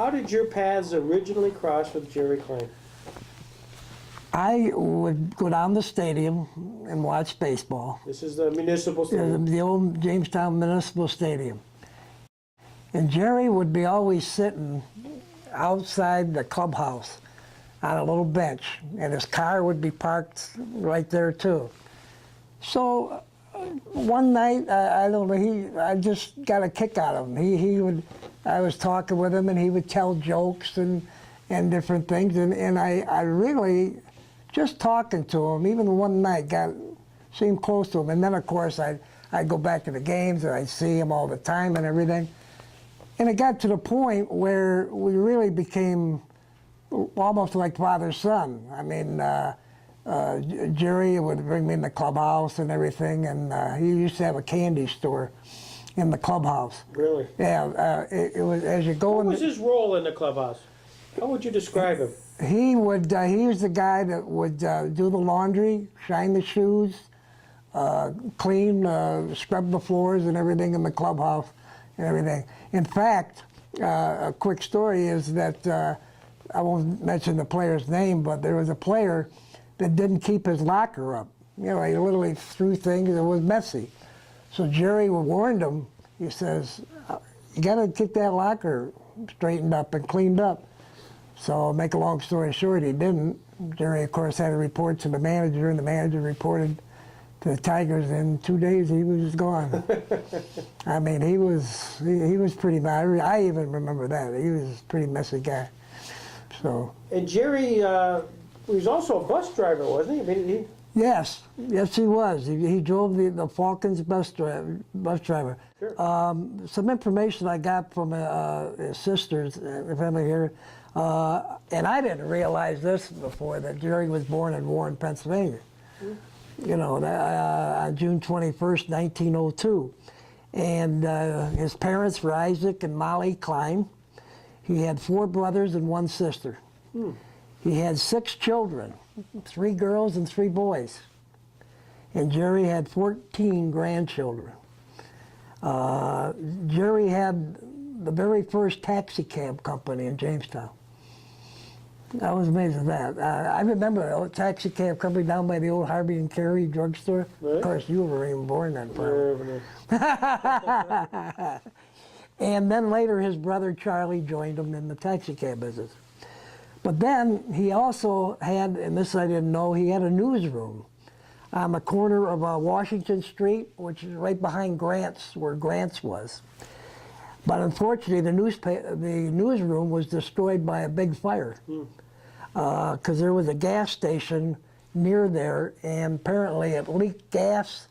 How did your paths originally cross with Jerry Klein? I would go down the stadium and watch baseball. This is the municipal stadium. The old Jamestown Municipal Stadium. And Jerry would be always sitting outside the clubhouse on a little bench, and his car would be parked right there too. So one night, I don't know, I just got a kick out of him. I was talking with him, and he would tell jokes and different things, and I really, just talking to him, even one night, seemed close to him. And then, of course, I'd go back to the games, and I'd see him all the time and everything. And it got to the point where we really became almost like father-son. I mean, Jerry would bring me in the clubhouse and everything, and he used to have a candy store in the clubhouse. Really? Yeah, it was, as you go What in. was his role in the clubhouse? How would you describe him? He was the guy that would do the laundry, shine the shoes, clean, scrub the floors and everything in the clubhouse and everything. In fact, a quick story is that, I won't mention the player's name, but there was a player that didn't keep his locker up. You know, he literally threw things, it was messy. So Jerry warned him, he says, you gotta get that locker straightened up and cleaned up. So make a long story short, he didn't. Jerry, of course, had to report to the manager, and the manager reported to the Tigers. In 2 days, he was gone. I mean, he was pretty mad. I even remember that. He was a pretty messy guy. So. And Jerry was also a bus driver, wasn't he? I mean, Yes, he was. He drove the Falcons bus driver. Sure. Some information I got from his sisters, family here, and I didn't realize this before, that Jerry was born in Warren, Pennsylvania. Mm-hmm. You know, on June 21st, 1902. And his parents were Isaac and Molly Klein. He had 4 brothers and 1 sister. He had 6 children, 3 girls and 3 boys. And Jerry had 14 grandchildren. Jerry had the very first taxi cab company in Jamestown. I was amazed at that. I remember the old taxi cab company down by the old Harvey and Carey drugstore. Right. Of course, you were even born then, probably. And then later his brother Charlie joined him in the taxi cab business. But then he also had, and this I didn't know, he had a newsroom on the corner of Washington Street, which is right behind Grant's, where Grant's was. But unfortunately, the newsroom was destroyed by a big fire, because there was a gas station near there, and apparently it leaked gas,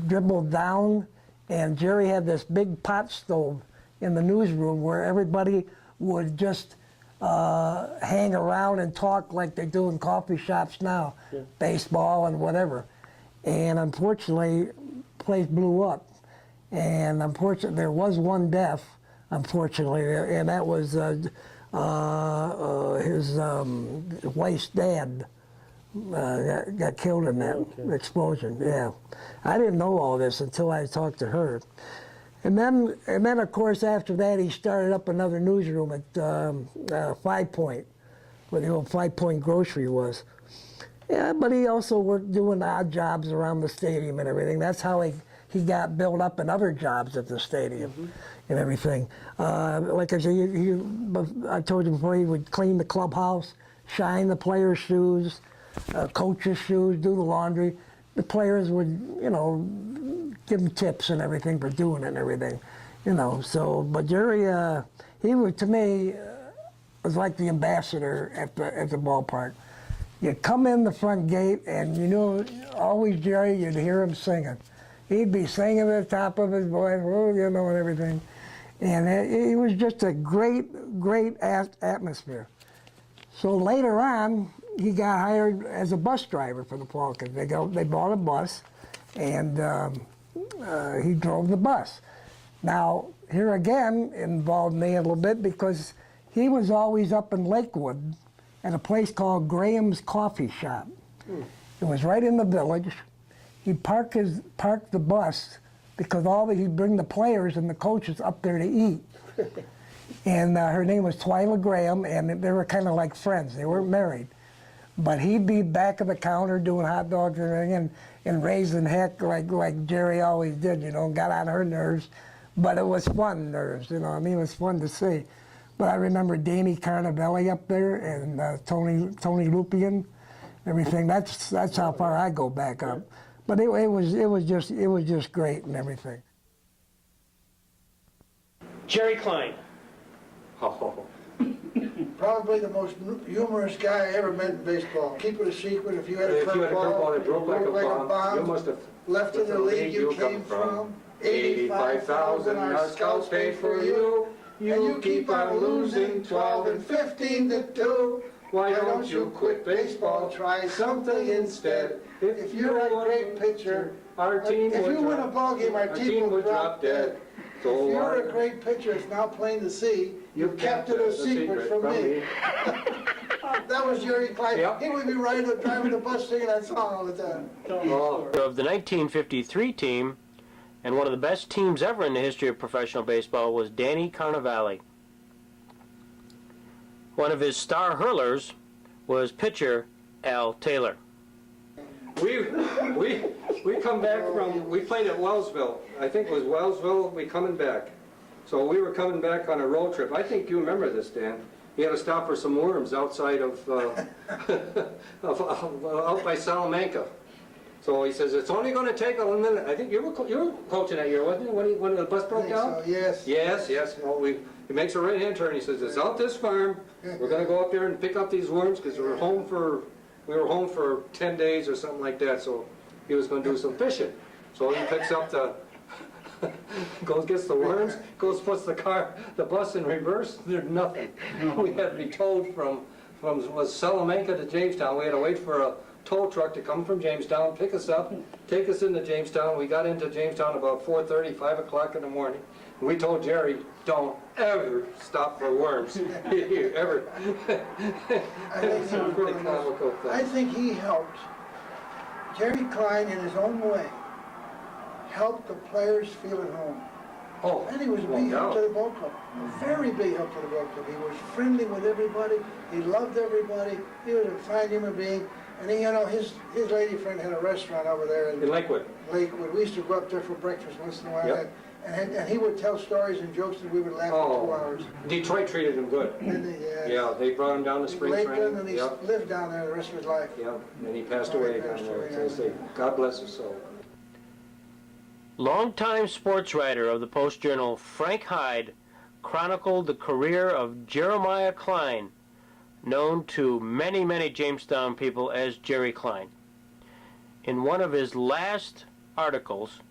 dribbled down, and Jerry had this big pot stove in the newsroom where everybody would just hang around and talk like they do in coffee shops now, baseball and whatever. And unfortunately, the place blew up. And unfortunately, there was 1 death, unfortunately, and that was his wife's dad. Got killed in that explosion. Yeah, I didn't know all this until I talked to her, and then of course after that he started up another newsroom at 5 Point, where the old 5 Point grocery was. Yeah, but he also worked doing odd jobs around the stadium and everything. That's how he got built up in other jobs at the stadium and everything. Like I said, I told you before, he would clean the clubhouse, shine the players' shoes, coaches' shoes, do the laundry. The players would, you know, give him tips and everything for doing it and everything, you know. So, but Jerry, he was, to me, was like the ambassador at the ballpark. You come in the front gate, and you know, always Jerry, you'd hear him singing. He'd be singing at the top of his voice, you know, and everything. And it was just a great atmosphere. So later on, he got hired as a bus driver for the Falcons. They bought a bus, and he drove the bus. Now, here again, involved me a little bit, because he was always up in Lakewood at a place called Graham's Coffee Shop. It was right in the village. He'd park the bus, because he'd bring the players and the coaches up there to eat. And her name was Twyla Graham, and they were kind of like friends. They weren't married. But he'd be back of the counter doing hot dogs and everything, and raising heck like Jerry always did, you know, got on her nerves. But it was fun nerves, you know, I mean, it was fun to see. But I remember Danny Carnavelli up there, and Tony Lupian, everything. That's how far I go back up. But it was just great and everything. Jerry Klein. Oh. Probably the most humorous guy I ever met in baseball. Keep it a secret. If you had a curveball that broke like a bomb, you must have left in the league you came from. 85,000 our scouts paid for you. You keep on losing 12 and 15 to 2. Why don't you quit baseball? Try something instead. If you're a great pitcher, our team if you win a ball game, our team will drop dead. So if you're a great pitcher, it's now plain to see. You kept it a secret from me. That was Jerry Klein. Yep. He would be driving the bus singing that song all the time. Of the 1953 team, and one of the best teams ever in the history of professional baseball, was Danny Carnavelli. One of his star hurlers was pitcher Al Taylor. We come back from, we played at Wellsville. I think it was Wellsville, we coming back. So we were coming back on a road trip. I think you remember this, Dan. We had to stop for some worms outside of, out by Salamanca. So he says, it's only going to take a minute. I think you were coaching that year, wasn't you, when the bus broke down? So, yes. Yes. Well, he makes a right-hand turn. He says, it's out this farm. We're going to go up there and pick up these worms because we were home for 10 days or something like that. So he was going to do some fishing. So he picks up gets the worms, puts the bus in reverse. There's nothing. We had to be towed from was Salamanca to Jamestown. We had to wait for a tow truck to come from Jamestown, pick us up, take us into Jamestown. We got into Jamestown about 4:30, 5 o'clock in the morning. And we told Jerry, don't ever stop for worms. Ever. It's a pretty comical thing. I think he helped. Jerry Klein, in his own way, helped the players feel at home. Oh, And he was a big help to the ball club. A very big help to the ball club. He was friendly with everybody. He loved everybody. He was a fine human being. And he, you know, his lady friend had a restaurant over there in Lakewood. We used to go up there for breakfast once in a while. Yep. And he would tell stories and jokes that we would laugh for 2 hours. Detroit treated him good. Yeah, they brought him down to spring training. And he lived down there the rest of his life. Yeah, and he passed away down there. So I say, God bless his soul. Longtime sports writer of the Post-Journal, Frank Hyde, chronicled the career of Jeremiah Klein, known to many, many Jamestown people as Jerry Klein. In one of his last articles,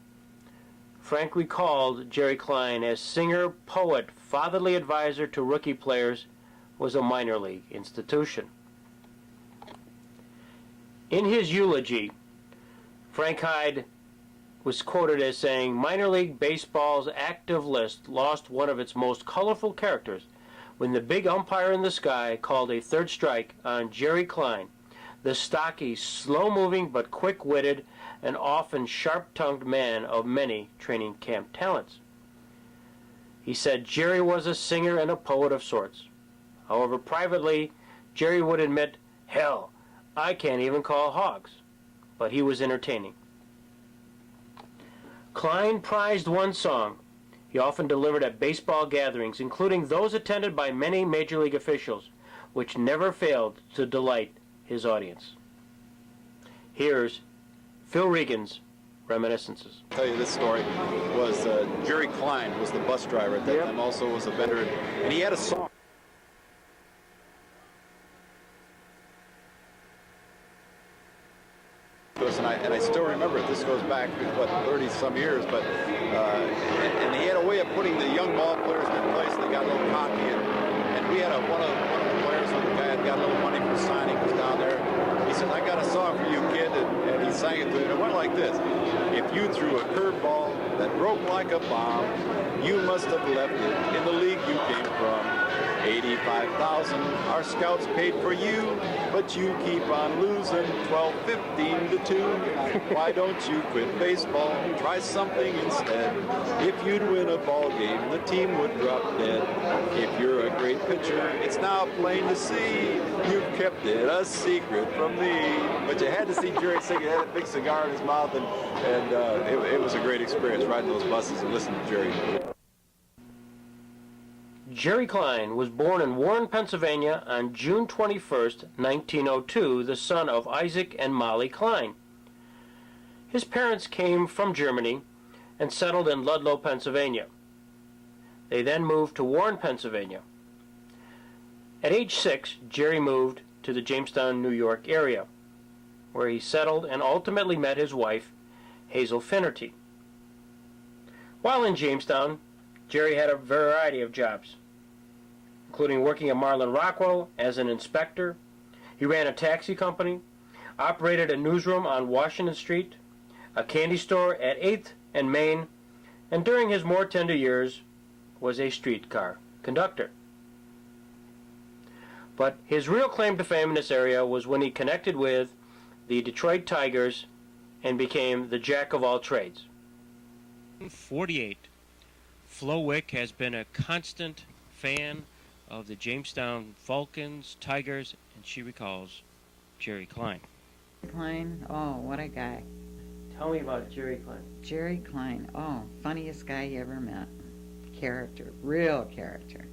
Frank recalled Jerry Klein as singer, poet, fatherly advisor to rookie players, was a minor league institution. In his eulogy, Frank Hyde was quoted as saying, minor league baseball's active list lost one of its most colorful characters when the big umpire in the sky called a third strike on Jerry Klein, the stocky, slow-moving but quick-witted and often sharp-tongued man of many training camp talents. He said Jerry was a singer and a poet of sorts. However, privately, Jerry would admit, hell, I can't even call hogs. But he was entertaining. Klein prized one song he often delivered at baseball gatherings, including those attended by many major league officials, which never failed to delight his audience. Here's Phil Regan's Reminiscences. I'll tell you this story was Jerry Klein was the bus driver at that time, also was a veteran, and he had a song. And I still remember it. This goes back, what, 30-some years, but and he had a way of putting the young ball players in place. They got a little cocky, and we had one of the players, when the guy had got a little money for signing, was down there. He said, I got a song for you, kid, and he sang it to him. It went like this: if you threw a curveball that broke like a bomb, you must have left it in the league you came from. 85,000 our scouts paid for you, but you keep on losing 12-15 to 2. Why don't you quit baseball? Try something instead. If you'd win a ball game, the team would drop dead. If you're a great pitcher, it's now plain to see you've kept it a secret from me. But you had to see Jerry sing. He had a big cigar in his mouth, and it was a great experience riding those buses and listening to Jerry. Jerry Klein was born in Warren, Pennsylvania on June 21st, 1902, the son of Isaac and Molly Klein. His parents came from Germany and settled in Ludlow, Pennsylvania. They then moved to Warren, Pennsylvania. At age 6, Jerry moved to the Jamestown, New York area, where he settled and ultimately met his wife, Hazel Finnerty. While in Jamestown, Jerry had a variety of jobs, including working at Marlin Rockwell as an inspector. He ran a taxi company, operated a newsroom on Washington Street, a candy store at 8th and Main, and during his more tender years was a streetcar conductor. But his real claim to fame in this area was when he connected with the Detroit Tigers and became the jack of all trades. 48. Flo Wick has been a constant fan of the Jamestown Falcons, Tigers, and she recalls Jerry Klein. Klein, oh, what a guy. Tell me about Jerry Klein. Jerry Klein, oh, funniest guy you ever met. Character, real character.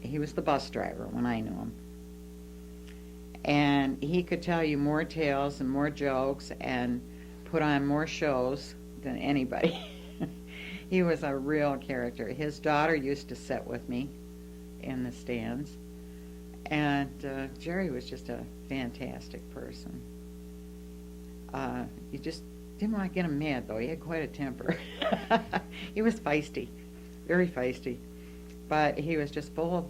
He was the bus driver when I knew him. And he could tell you more tales and more jokes and put on more shows than anybody. He was a real character. His daughter used to sit with me in the stands. And Jerry was just a fantastic person. You just didn't want to get him mad, though. He had quite a temper. He was feisty, very feisty. But he was just full of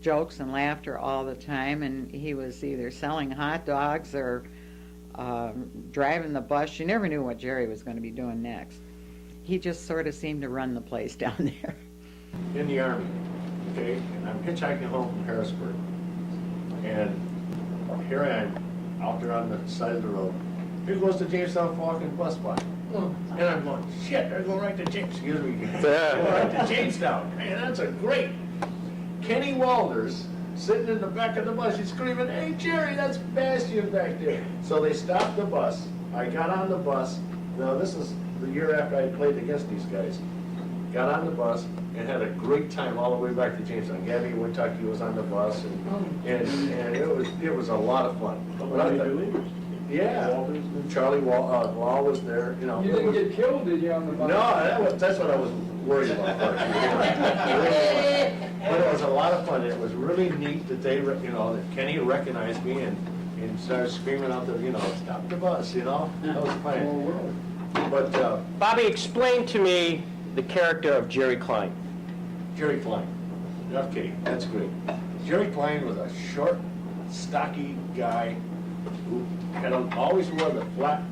jokes and laughter all the time, and he was either selling hot dogs or driving the bus. You never knew what Jerry was going to be doing next. He just sort of seemed to run the place down there. In the Army, okay, and I'm hitchhiking home from Harrisburg, and here I am, out there on the side of the road. Here goes the Jamestown Falcons bus by. And I'm going, shit, they're going right to Jamestown. Excuse me. They're going right to Jamestown. Man, that's a great. Kenny Walters sitting in the back of the bus. He's screaming, hey, Jerry, that's Bastian back there. So they stopped the bus. I got on the bus. Now, this is the year after I played against these guys. Got on the bus and had a great time all the way back to Jamestown. Gabby Wintucky was on the bus, and it was a lot of fun. Yeah, Charlie Wall was there. You know, You didn't get killed, did you, on the bus? No, that's what I was worried about. But it was a lot of fun. It was really neat that that Kenny recognized me and started screaming out stop the bus. That was fun. But Bobby, explain to me the character of Jerry Klein. Jerry Klein. Okay, that's great. Jerry Klein was a short, stocky guy who always wore the flat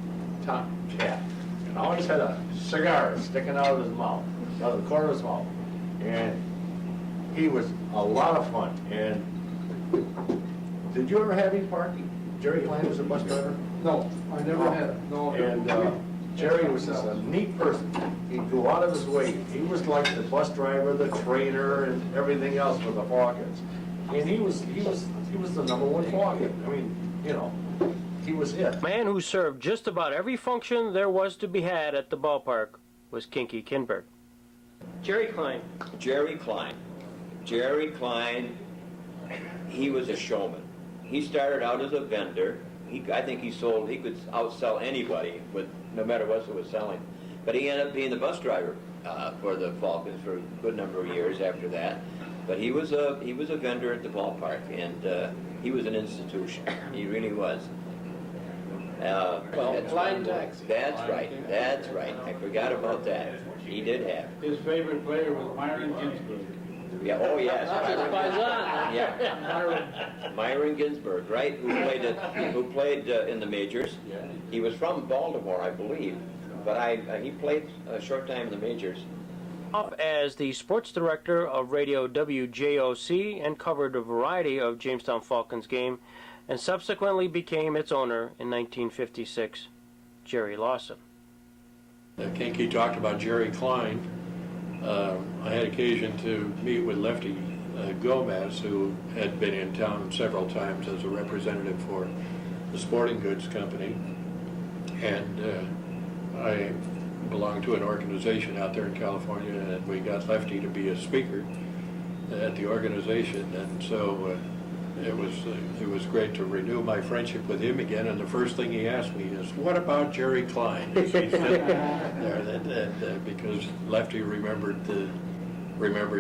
top cap and always had a cigar sticking out of his mouth, out of the corner of his mouth. And he was a lot of fun. And did you ever have any party? Jerry Klein was a bus driver? No, I never had. No. And Jerry was just a neat person. He'd go out of his way. He was like the bus driver, the trainer, and everything else for the Falcons. And he was the number one Falcon. I mean, he was it. A man who served just about every function there was to be had at the ballpark was Kinky Kinberg. Jerry Klein. Jerry Klein. Jerry Klein, he was a showman. He started out as a vendor. I think he could outsell anybody no matter what he was selling. But he ended up being the bus driver for the Falcons for a good number of years after that. But he was a vendor at the ballpark, and he was an institution. He really was. Klein taxi. That's right. I forgot about that. He did have. His favorite player was Myron Ginsburg. Yeah. Oh yes. Yeah. Myron Ginsburg, right? Who played in the majors. He was from Baltimore, I believe, but he played a short time in the majors. Up as the sports director of radio WJOC and covered a variety of Jamestown Falcons game and subsequently became its owner in 1956, Jerry Lawson. Kinky talked about Jerry Klein. I had occasion to meet with Lefty Gomez, who had been in town several times as a representative for the Sporting Goods Company, and I belonged to an organization out there in California, and we got Lefty to be a speaker at the organization, and so it was great to renew my friendship with him again. And the first thing he asked me is, "What about Jerry Klein?" He said there, because Lefty remembered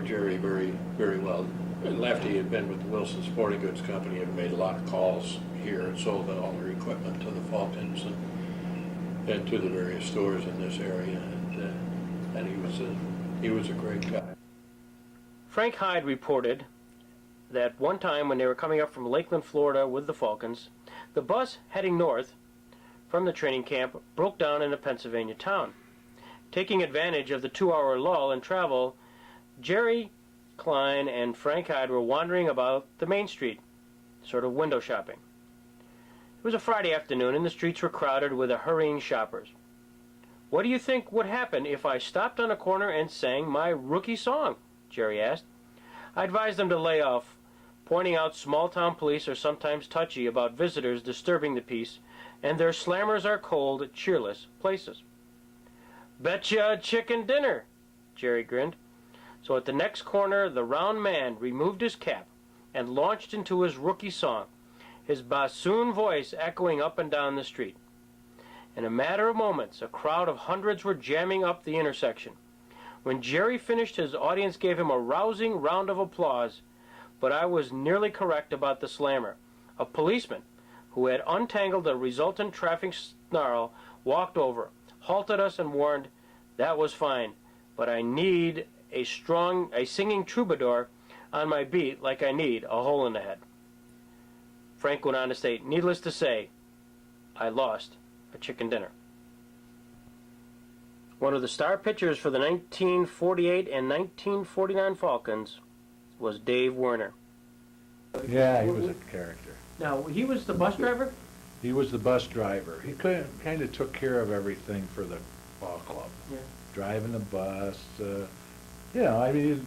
Jerry very, very well. And Lefty had been with the Wilson Sporting Goods Company and made a lot of calls here and sold all their equipment to the Falcons and to the various stores in this area, and he was a great guy. Frank Hyde reported that one time when they were coming up from Lakeland, Florida with the Falcons, the bus heading north from the training camp broke down in a Pennsylvania town. Taking advantage of the 2-hour lull in travel, Jerry Klein and Frank Hyde were wandering about the main street, sort of window shopping. It was a Friday afternoon and the streets were crowded with hurrying shoppers. "What do you think would happen if I stopped on a corner and sang my rookie song?" Jerry asked. I advised them to lay off, pointing out small-town police are sometimes touchy about visitors disturbing the peace, and their slammers are cold, cheerless places. "Betcha a chicken dinner," Jerry grinned. So at the next corner, the round man removed his cap and launched into his rookie song, his bassoon voice echoing up and down the street. In a matter of moments, a crowd of hundreds were jamming up the intersection. When Jerry finished, his audience gave him a rousing round of applause, but I was nearly correct about the slammer. A policeman, who had untangled the resultant traffic snarl, walked over, halted us, and warned, "That was fine, but I need a singing troubadour on my beat like I need a hole in the head." Frank went on to state, "Needless to say, I lost a chicken dinner." One of the star pitchers for the 1948 and 1949 Falcons was Dave Werner. Yeah, he was a character. Now, he was the bus driver? He was the bus driver. He kind of took care of everything for the ball club. Yeah. Driving the bus, I mean,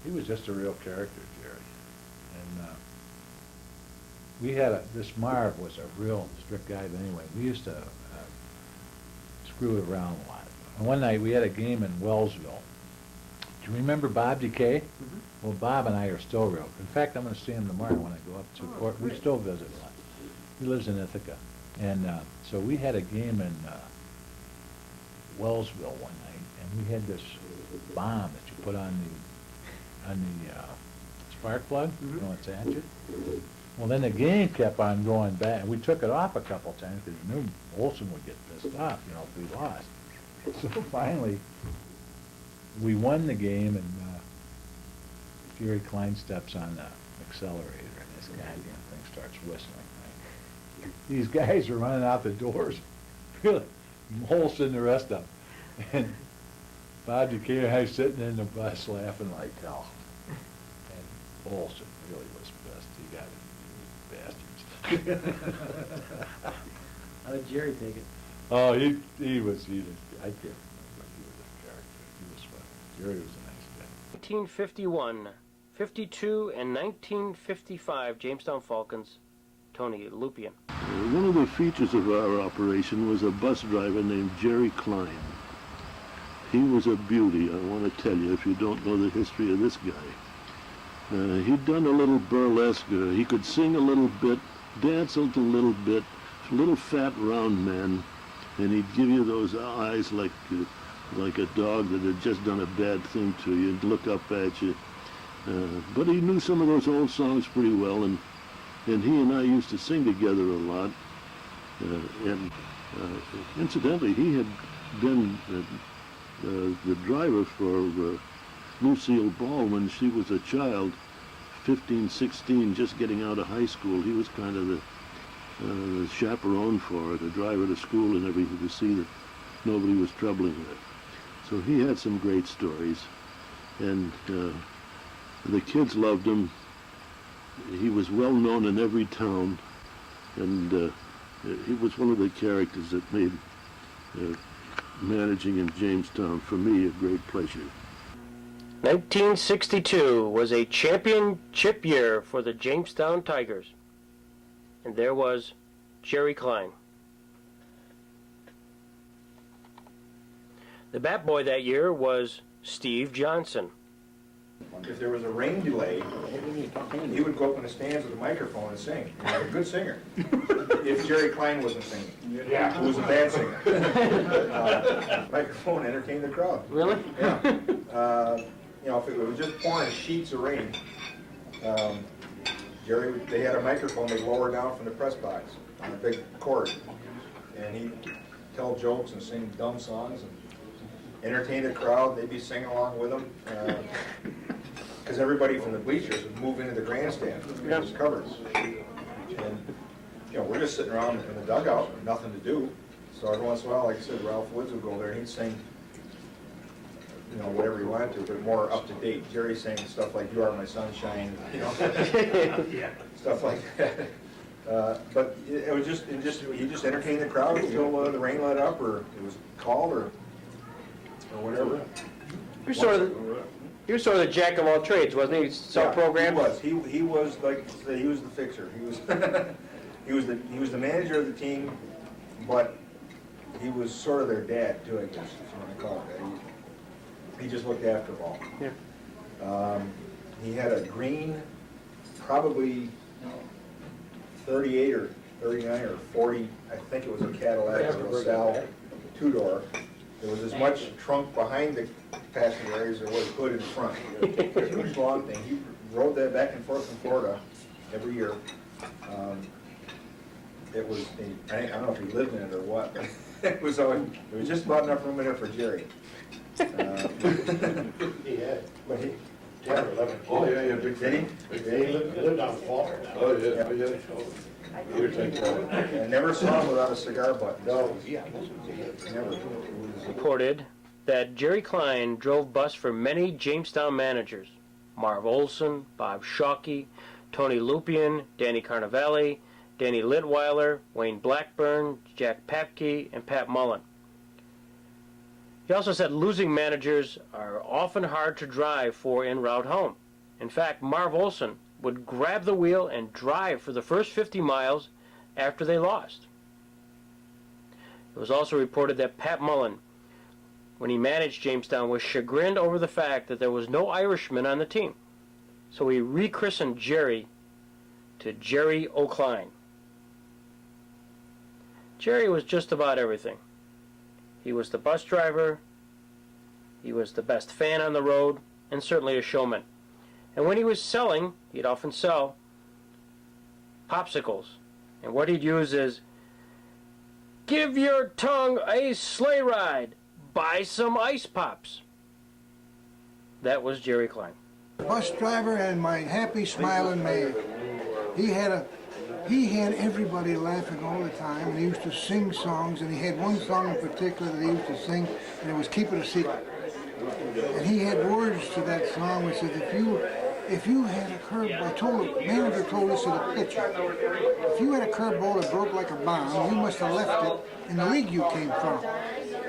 he was just a real character, Jerry. And we had this Marv was a real strict guy, but anyway, we used to screw it around a lot. And one night we had a game in Wellsville. Do you remember Bob Decay? Mm-hmm. Well, Bob and I are still real. In fact, I'm going to see him tomorrow when I go up to Port. We still visit a lot. He lives in Ithaca. And so we had a game in Wellsville one night, and we had this bomb that you put on the spark plug, Mm-hmm. you know, it's at you. Well, then the game kept on going back. We took it off a couple times because we knew Olson would get pissed off, if we lost. So finally, we won the game, and Jerry Klein steps on the accelerator, and this goddamn thing starts whistling. Right? These guys are running out the doors, really, Olson and the rest of them. And Bob Duquesne and I sitting in the bus laughing like hell. And Olson really was pissed. He got it, you bastards. How did Jerry take it? Oh, he was, I can't remember, but he was a character. He was fun. Jerry was a nice guy. 1951, 52, and 1955 Jamestown Falcons, Tony Lupian. One of the features of our operation was a bus driver named Jerry Klein. He was a beauty, I want to tell you, if you don't know the history of this guy. He'd done a little burlesque. He could sing a little bit, dance a little bit, little fat round man, and he'd give you those eyes like a dog that had just done a bad thing to you and look up at you. But he knew some of those old songs pretty well, and he and I used to sing together a lot. Incidentally, he had been the driver for Lucille Ball when she was a child, 15, 16, just getting out of high school. He was kind of the chaperone for her, to drive her to school and everything, to see that nobody was troubling her. So he had some great stories, and the kids loved him. He was well known in every town, and he was one of the characters that made managing in Jamestown, for me, a great pleasure. 1962 was a championship year for the Jamestown Tigers. And there was Jerry Klein. The bat boy that year was Steve Johnson. If there was a rain delay, he would go up in the stands with a microphone and sing. He was a good singer. If Jerry Klein wasn't singing, who was a bad singer. Microphone entertained the crowd. Really? Yeah. You know, if it was just pouring sheets of rain, Jerry, they had a microphone they lowered down from the press box on a big cord, and he'd tell jokes and sing dumb songs and entertain the crowd. They'd be singing along with him, because everybody from the bleachers would move into the grandstand. It was covered, and you know, we're just sitting around in the dugout with nothing to do. So every once in a while, like I said, Ralph Woods would go there and he'd sing, you know, whatever he wanted to, but more up to date. Jerry sang stuff like "You Are My Sunshine," you know, stuff like that. But it was just, he just entertained the crowd until the rain let up, or it was called, or whatever. He was sort of the jack of all trades, wasn't he? Some programs. He was like, he was the fixer. He was he was the manager of the team, but he was sort of their dad too, I guess, if you want to call it that. He just looked after them all. Yeah. He had a green, probably 38 or 39 or 40, I think it was a Cadillac or a Sal two-door. There was as much trunk behind the passenger area as there was hood in front. It was a huge long thing. He rode that back and forth from Florida every year. It was, I don't know if he lived in it or what, but it was just about enough room in there for Jerry. He had. But he, 10 or 11. Oh, yeah, big Did he? He lived on the farm. Oh, yeah. He would take care of it. I never saw him without a cigar butt. No, yeah. Never. Reported that Jerry Klein drove bus for many Jamestown managers: Marv Olson, Bob Shockey, Tony Lupian, Danny Carnevale, Danny Litweiler, Wayne Blackburn, Jack Papke, and Pat Mullen. He also said losing managers are often hard to drive for en route home. In fact, Marv Olson would grab the wheel and drive for the first 50 miles after they lost. It was also reported that Pat Mullen, when he managed Jamestown, was chagrined over the fact that there was no Irishman on the team. So he rechristened Jerry to Jerry O'Klein. Jerry was just about everything. He was the bus driver, he was the best fan on the road, and certainly a showman. And when he was selling, he'd often sell popsicles. And what he'd use is, "Give your tongue a sleigh ride. Buy some ice pops." That was Jerry Klein. Bus driver and my happy smiling man. He had everybody laughing all the time, and he used to sing songs, and he had one song in particular that he used to sing, and it was "Keep It a Secret." And he had words to that song which said, if you had a curveball, the manager told us to the pitcher, if you had a curveball that broke like a bomb, you must have left it in the league you came from.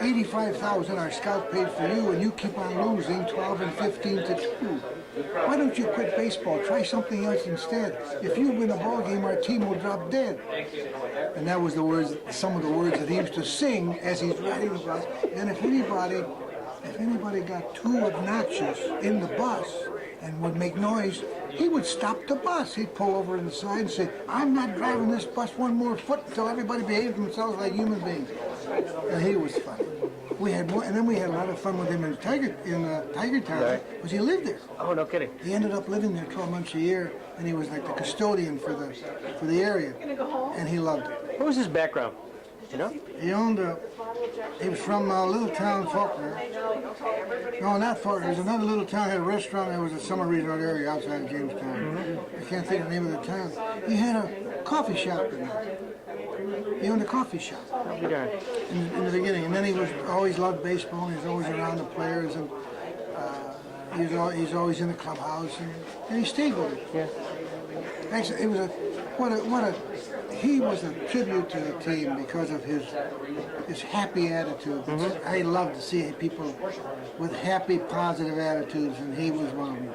85,000 our scout paid for you, and you keep on losing 12 and 15 to 2. Why don't you quit baseball? Try something else instead. If you win a ball game, our team will drop dead. And that was the words, some of the words that he used to sing as he's riding the bus. And if anybody got too obnoxious in the bus and would make noise, he would stop the bus. He'd pull over on the side and say, "I'm not driving this bus one more foot until everybody behaves themselves like human beings." And he was fun. We had more, and then we had a lot of fun with him in Tiger Town, because he lived there. Oh, no kidding. He ended up living there 12 months a year, and he was like the custodian for the area, and he loved it. What was his background? You know? He was from a little town, Faulkner. No, not Faulkner. There's another little town, had a restaurant. There was a summer resort area outside of Jamestown. I can't think of the name of the town. He had a coffee shop in there. He owned a coffee shop I'll be darned. in the beginning, and then he was always loved baseball. And he was always around the players, and he's always in the clubhouse, and he stayed with it. Yeah. Actually, it was he was a tribute to the team because of his happy attitude. I love to see people with happy, positive attitudes, and he was one of them.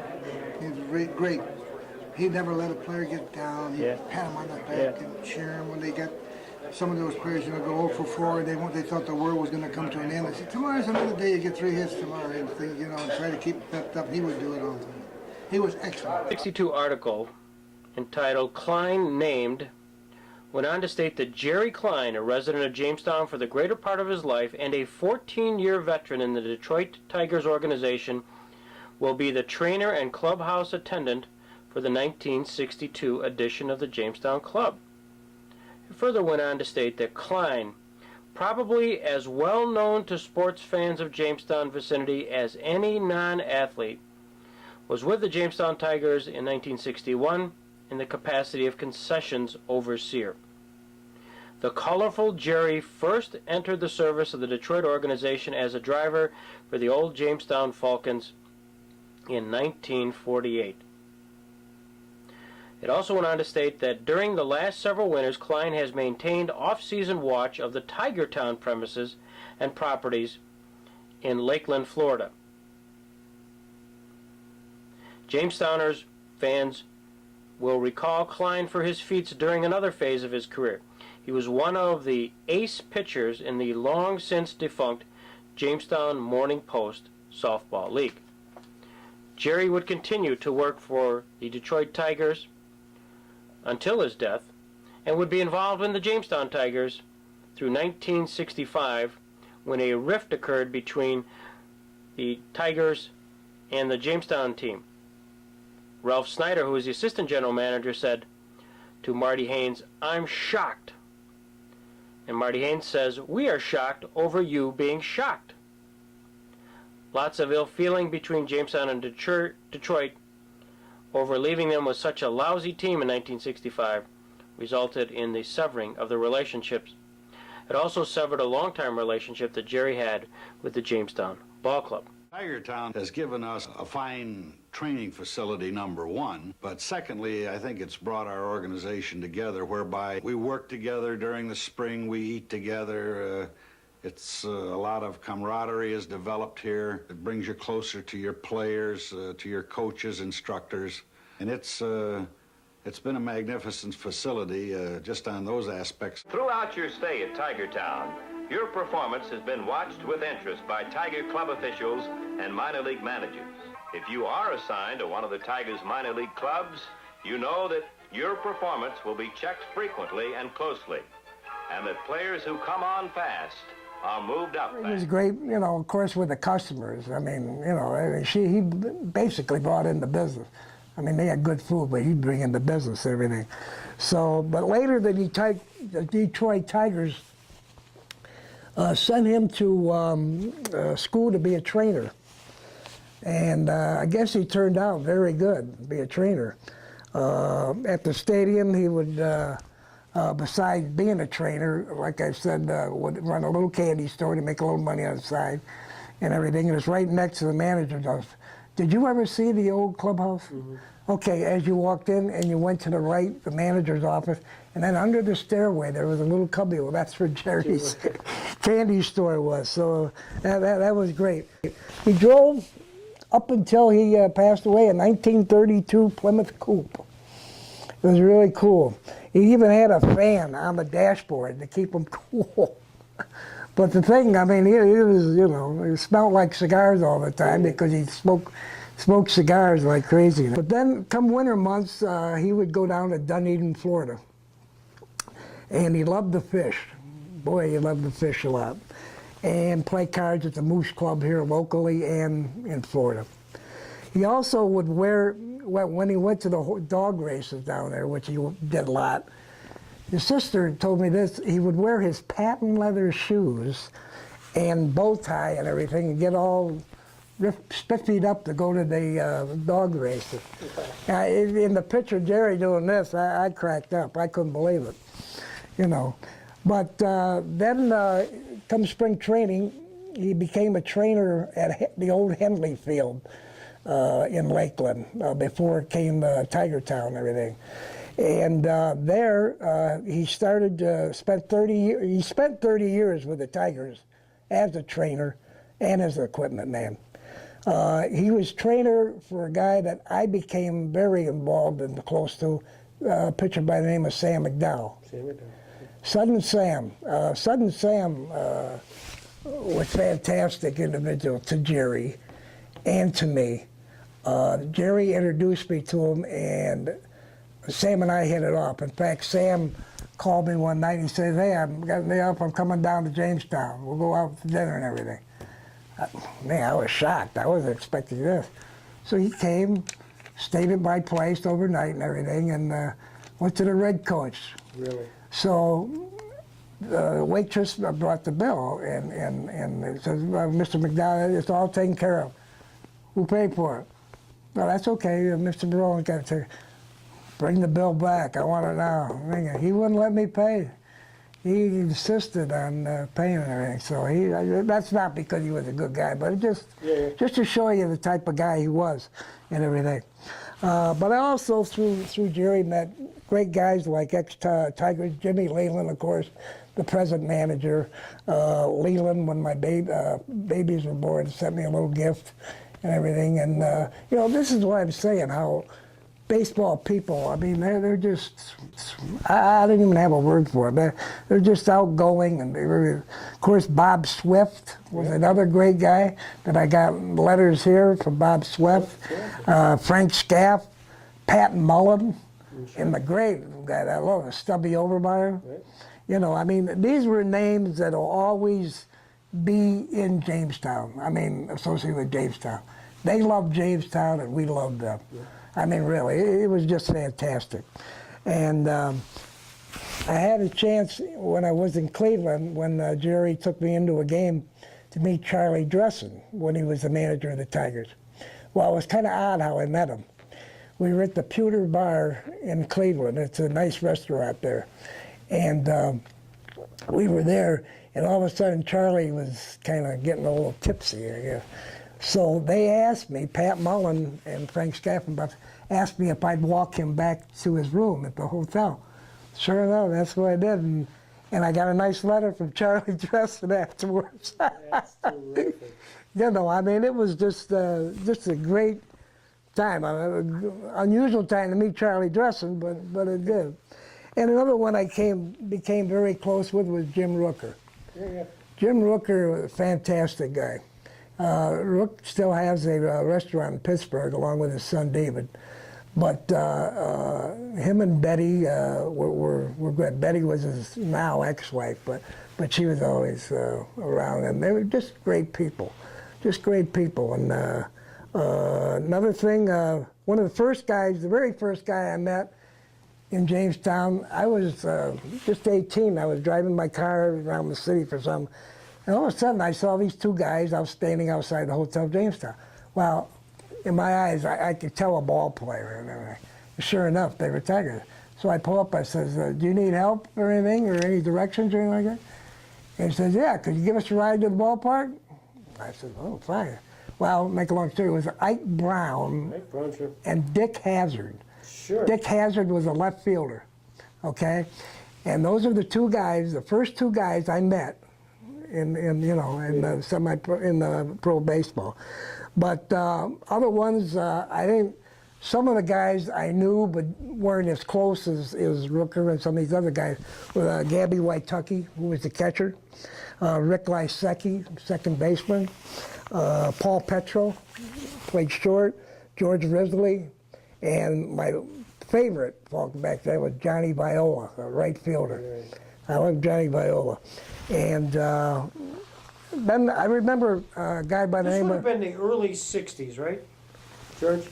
He was great. He never let a player get down. He'd pat him on the back and cheer him when they got. Some of those players, go 0 for 4, and they thought the world was going to come to an end. They said, tomorrow's another day, you get 3 hits tomorrow, and try to keep it pepped up. He would do it all the time. He was excellent. 62 article entitled Klein Named went on to state that Jerry Klein, a resident of Jamestown for the greater part of his life and a 14-year veteran in the Detroit Tigers organization, will be the trainer and clubhouse attendant for the 1962 edition of the Jamestown Club. It further went on to state that Klein, probably as well known to sports fans of Jamestown vicinity as any non-athlete, was with the Jamestown Tigers in 1961 in the capacity of concessions overseer. The colorful Jerry first entered the service of the Detroit organization as a driver for the old Jamestown Falcons in 1948. It also went on to state that during the last several winters, Klein has maintained off-season watch of the Tigertown premises and properties in Lakeland, Florida. Jamestowners fans will recall Klein for his feats during another phase of his career. He was one of the ace pitchers in the long since defunct Jamestown Morning Post Softball League. Jerry would continue to work for the Detroit Tigers until his death, and would be involved in the Jamestown Tigers through 1965, when a rift occurred between the Tigers and the Jamestown team. Ralph Snyder, who was the assistant general manager, said to Marty Haynes, "I'm shocked." And Marty Haynes says, "We are shocked over you being shocked." Lots of ill feeling between Jamestown and Detroit over leaving them with such a lousy team in 1965 resulted in the severing of the relationships. It also severed a long-time relationship that Jerry had with the Jamestown Ball Club. Tigertown has given us a fine training facility, number one, but secondly, I think it's brought our organization together, whereby we work together during the spring, we eat together. It's a lot of camaraderie is developed here. It brings you closer to your players, to your coaches, instructors, and it's been a magnificent facility just on those aspects. Throughout your stay at Tigertown, your performance has been watched with interest by Tiger Club officials and minor league managers. If you are assigned to one of the Tigers minor league clubs, you know that your performance will be checked frequently and closely, and that players who come on fast are moved up fast. It was great, of course, with the customers. I mean, he basically brought in the business. I mean, they had good food, but he'd bring in the business, everything. So, but later the Detroit Tigers sent him to school to be a trainer. And I guess he turned out very good to be a trainer. At the stadium, he would, besides being a trainer, like I said, would run a little candy store to make a little money on the side and everything. It was right next to the manager's office. Did you ever see the old clubhouse? Mm-hmm. Okay, as you walked in and you went to the right, the manager's office, and then under the stairway there was a little cubby. Well, that's where Jerry's candy store was. So that was great. He drove up until he passed away in 1932 Plymouth Coupe. It was really cool. He even had a fan on the dashboard to keep him cool. But the thing, I mean, he was, he smelled like cigars all the time because he smoked cigars like crazy. But then, come winter months, he would go down to Dunedin, Florida. And he loved to fish. Boy, he loved to fish a lot. And play cards at the Moose Club here locally and in Florida. He also would wear, when he went to the dog races down there, which he did a lot, his sister told me this, he would wear his patent leather shoes and bow tie and everything and get all spiffied up to go to the dog races. In the picture of Jerry doing this, I cracked up. I couldn't believe it. you know. But then come spring training, he became a trainer at the old Henley Field in Lakeland before it came Tiger Town and everything. And there he started, spent 30 years, he spent 30 years with the Tigers as a trainer and as an equipment man. He was trainer for a guy that I became very involved and close to, a pitcher by the name of Sam McDowell. Sudden Sam. Sudden Sam was a fantastic individual to Jerry and to me. Jerry introduced me to him, and Sam and I hit it off. In fact, Sam called me one night and he said, "Hey, I've got me up. I'm coming down to Jamestown. We'll go out to dinner and everything." Man, I was shocked. I wasn't expecting this. So he came, stayed at my place overnight and everything, and went to the Red Coach. Really? So the waitress brought the bill, and it says, "Mr. McDowell, it's all taken care of. Who paid for it?" "Well, that's okay. Mr. Barone got to bring the bill back. I want it now." He wouldn't let me pay. He insisted on paying and everything. So that's not because he was a good guy, but it just to show you the type of guy he was and everything. But I also, through Jerry, met great guys like ex-Tigers, Jimmy Leland, of course, the present manager. Leland, when my babies were born, sent me a little gift and everything. And, you know, this is what I'm saying, how baseball people, I mean, they're just, I don't even have a word for it. They're just outgoing. And of course, Bob Swift was another great guy that I got letters here from Bob Swift. Frank Scaff, Pat Mullen, and the great guy that I love, Stubby Overmeyer. You know, I mean, these were names that will always be in Jamestown. I mean, associated with Jamestown. They loved Jamestown and we loved them. I mean, really, it was just fantastic. And I had a chance when I was in Cleveland, when Jerry took me into a game to meet Charlie Dressen when he was the manager of the Tigers. Well, it was kind of odd how I met him. We were at the Pewter Bar in Cleveland. It's a nice restaurant there. And we were there, and all of a sudden Charlie was kind of getting a little tipsy, I guess. So they asked me, Pat Mullen and Frank Scaffenbuff asked me if I'd walk him back to his room at the hotel. Sure enough, that's what I did. And I got a nice letter from Charlie Dressen afterwards. That's terrific. You know, I mean, it was just a great time. Unusual time to meet Charlie Dressen, but it did. And another one I became very close with was Jim Rooker. Jim Rooker was a fantastic guy. Rook still has a restaurant in Pittsburgh along with his son David. But him and Betty were good. Betty was his now ex-wife, but she was always around. And they were just great people. Just great people. And another thing, one of the first guys, the very first guy I met in Jamestown, I was just 18. I was driving my car around the city for some. And all of a sudden, I saw these two guys. I was standing outside the Hotel Jamestown. Well, in my eyes, I could tell a ball player and everything. Sure enough, they were Tigers. So I pull up, I says, "Do you need help or anything, or any directions or anything like that?" And he says, "Yeah, could you give us a ride to the ballpark?" I said, "Oh, fine." Well, make a long story, it was Ike Brown sure. and Dick Hazard. Sure. Dick Hazard was a left fielder, okay? And those are the two guys, the first two guys I met in pro baseball. But other ones, I think some of the guys I knew but weren't as close as Rooker and some of these other guys. Gabby White-Tucky, who was the catcher, Rick Lysecki, second baseman, Paul Petro, played short, George Risley, and my favorite Falcon back then was Johnny Viola, a right fielder. I love Johnny Viola. And then I remember a guy by the name of... This would have been the early 60s, right, George?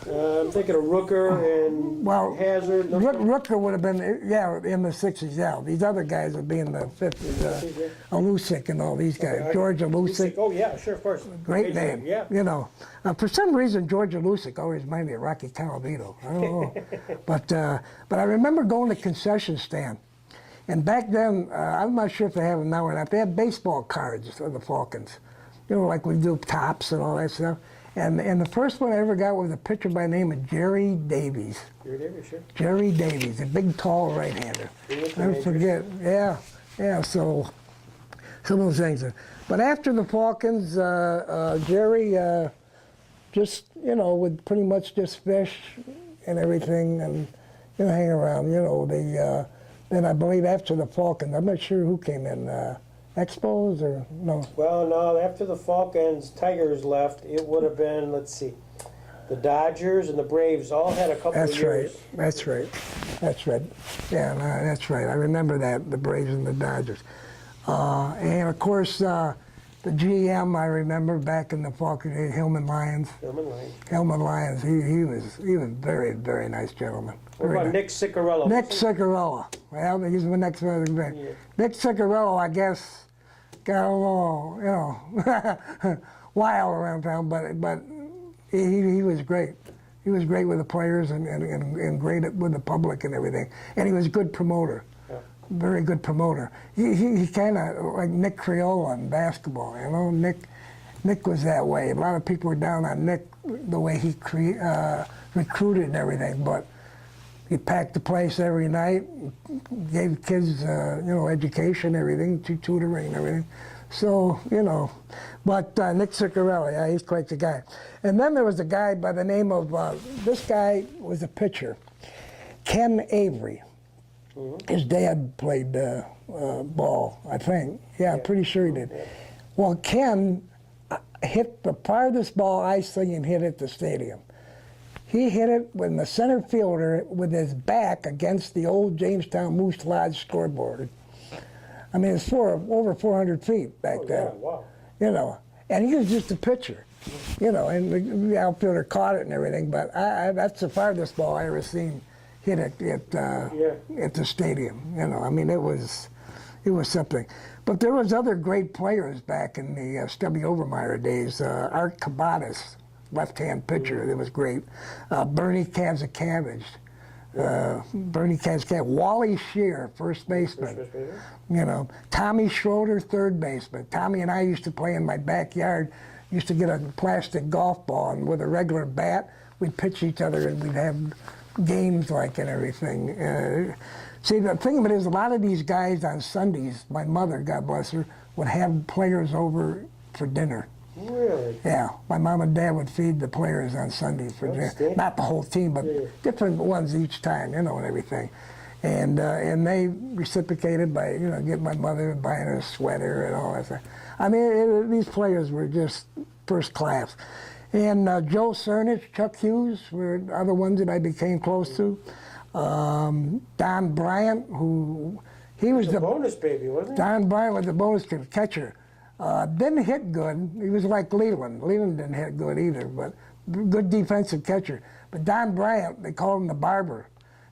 I'm thinking of Rooker and Hazard. Rooker would have been, in the 60s, yeah. These other guys would be in the 50s. Alusik and all these guys. Okay, George Alusik. Oh, yeah, sure, of course. Great name. Yeah. You know, for some reason, George Alusik always reminded me of Rocky Calavito. I don't know. But I remember going to the concession stand. And back then, I'm not sure if they have them now or not, they had baseball cards of the Falcons. You know, like we do tops and all that stuff. And the first one I ever got was a pitcher by the name of Jerry Davies. Jerry Davies, sure. Jerry Davies, a big, tall right-hander. Never forget. Yeah, so some of those things. But after the Falcons, Jerry just, you know, would pretty much just fish and everything and, you know, hang around. You know, then I believe after the Falcons, I'm not sure who came in, Expos or no? Well, no, after the Falcons, Tigers left, it would have been, let's see, the Dodgers and the Braves all had a couple of years. That's right. Yeah, no, that's right. I remember that, the Braves and the Dodgers. And of course, the GM, I remember back in the Falcons, Hillman Lyons. Hillman Lyons, he was a very, very nice gentleman. What about Nick Ciccarello? Nick Ciccarello. Well, he's the next one. Yeah. Nick Ciccarello, I guess, got a little, you know, wild around town, but he was great. He was great with the players and great with the public and everything. And he was a good promoter. Yeah. Very good promoter. He kind of like Nick Criolla in basketball, you know. Nick was that way. A lot of people were down on Nick, the way he recruited and everything, but he packed the place every night, gave kids, you know, education, everything, tutoring and everything. So, you know, but Nick Ciccarelli, yeah, he's quite the guy. And then there was a guy by the name of, this guy was a pitcher, Ken Avery. Mm-hmm. His dad played ball, I think. Yeah, I'm pretty sure he did. Well, Ken hit the farthest ball I seen him hit at the stadium. He hit it when the center fielder with his back against the old Jamestown Moose Lodge scoreboard. I mean, it's over 400 feet back then. Yeah, wow. You know, and he was just a pitcher, you know, and the outfielder caught it and everything, but that's the farthest ball I ever seen hit at the stadium. You know, I mean, it was something. But there was other great players back in the Stubby Overmeyer days. Art Cabatas, left-hand pitcher, that was great. Bernie Kazakavage. Wally Shear, first baseman. You know, Tommy Schroeder, third baseman. Tommy and I used to play in my backyard. Used to get a plastic golf ball, and with a regular bat, we'd pitch each other, and we'd have games like and everything. See, the thing of it is, a lot of these guys on Sundays, my mother, God bless her, would have players over for dinner. Really? Yeah, my mom and dad would feed the players on Sunday for dinner. Not the whole team, but different ones each time, you know, and everything. And they reciprocated by, you know, getting my mother buying her a sweater and all that stuff. I mean, these players were just first class. And Joe Cernich, Chuck Hughes were other ones that I became close to. Don Bryant, he was the bonus baby, wasn't he? Don Bryant was the bonus catcher. Didn't hit good. He was like Leland. Leland didn't hit good either, but good defensive catcher. But Don Bryant, they called him the barber.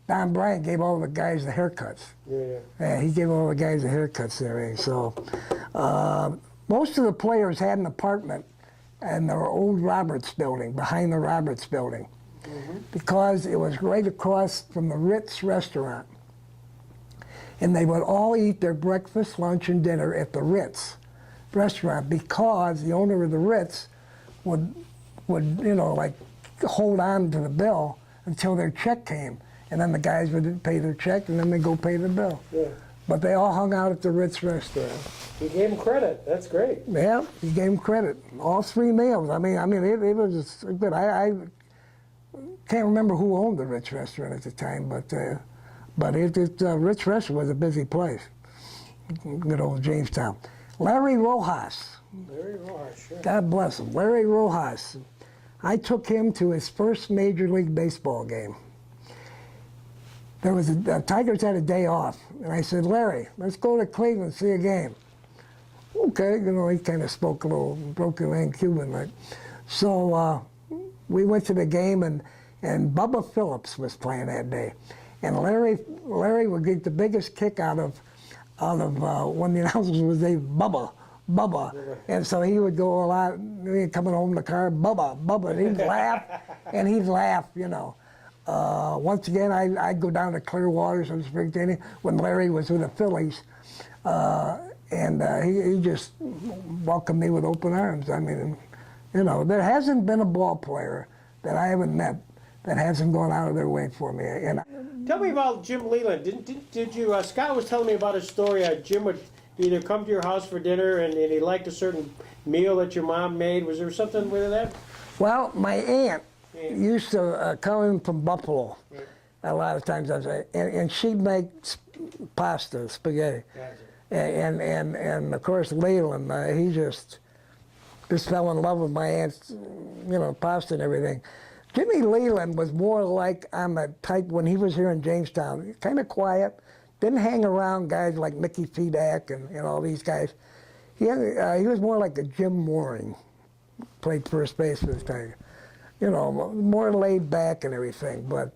Don Bryant gave all the guys the haircuts. Yeah, he gave all the guys the haircuts and everything. So most of the players had an apartment in their old Roberts building, behind the Roberts building, because it was right across from the Ritz restaurant. And they would all eat their breakfast, lunch, and dinner at the Ritz restaurant, because the owner of the Ritz would you know, like hold on to the bill until their check came, and then the guys would pay their check, and then they go pay the bill. Yeah. But they all hung out at the Ritz restaurant. He gave him credit. That's great. Yeah, he gave him credit. All 3 meals. I mean, it was good. I can't remember who owned the Ritz restaurant at the time, but Ritz restaurant was a busy place. Good old Jamestown. Larry Rojas. Larry Rojas, sure. God bless him. Larry Rojas. I took him to his first Major League Baseball game. There was the Tigers had a day off, and I said, Larry, let's go to Cleveland and see a game. Okay, you know, he kind of spoke a little broken land Cuban, like. So we went to the game, and Bubba Phillips was playing that day, and Larry would get the biggest kick out of when the announcers would say Bubba, and so he would go a lot, coming home in the car, Bubba, and he'd laugh, you know. Once again, I'd go down to Clearwater, some spring training, when Larry was with the Phillies. And he just welcomed me with open arms. I mean, you know, there hasn't been a ball player that I haven't met that hasn't gone out of their way for me. And Tell me about Jim Leland. Did you, Scott was telling me about a story. Jim would either come to your house for dinner and he liked a certain meal that your mom made. Was there something with that? Well, my aunt used to come in from Buffalo a lot of times, and she'd make pasta, spaghetti. And of course, Leland, he just fell in love with my aunt's, you know, pasta and everything. Jimmy Leland was more like I'm a type when he was here in Jamestown, kind of quiet, didn't hang around guys like Mickey Fedak and all these guys. He was more like a Jim Mooring, played first base for the Tigers. You know, more laid back and everything, but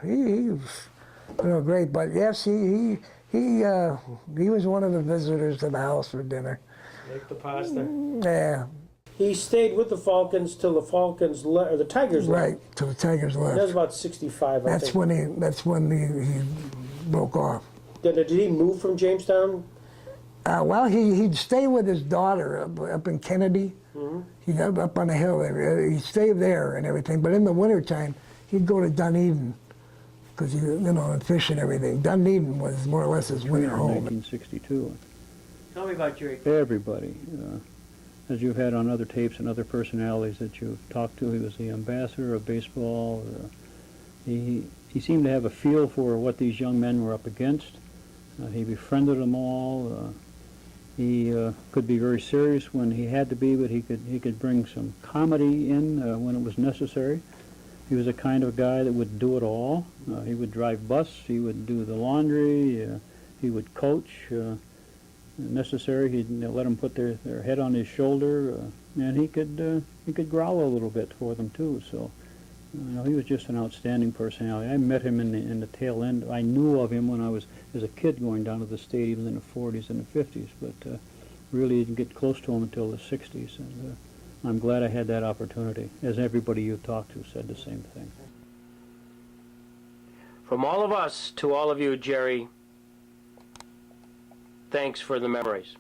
he was, you know, great. But yes, he was one of the visitors to the house for dinner. Make the pasta. Yeah. He stayed with the Falcons till the Falcons or the Tigers left. Right, till the Tigers left. That was about 65, I think. That's when he broke off. Did he move from Jamestown? Well, he'd stay with his daughter up in Kennedy. Mm-hmm. He got up on the hill there. He'd stay there and everything. But in the wintertime, he'd go to Dunedin because, you know, and fish and everything. Dunedin was more or less his winter home. 1962. Tell me about Jerry. Everybody. As you've had on other tapes and other personalities that you've talked to, he was the ambassador of baseball. He seemed to have a feel for what these young men were up against. He befriended them all. He could be very serious when he had to be, but he could bring some comedy in when it was necessary. He was the kind of guy that would do it all. He would drive bus. He would do the laundry. He would coach. Necessary, he'd let them put their head on his shoulder, and he could growl a little bit for them too. So, you know, he was just an outstanding personality. I met him in the tail end. I knew of him when I was as a kid going down to the stadiums in the 40s and the 50s, but really didn't get close to him until the 60s. And I'm glad I had that opportunity. As everybody you talked to said the same thing. From all of us to all of you, Jerry, thanks for the memories.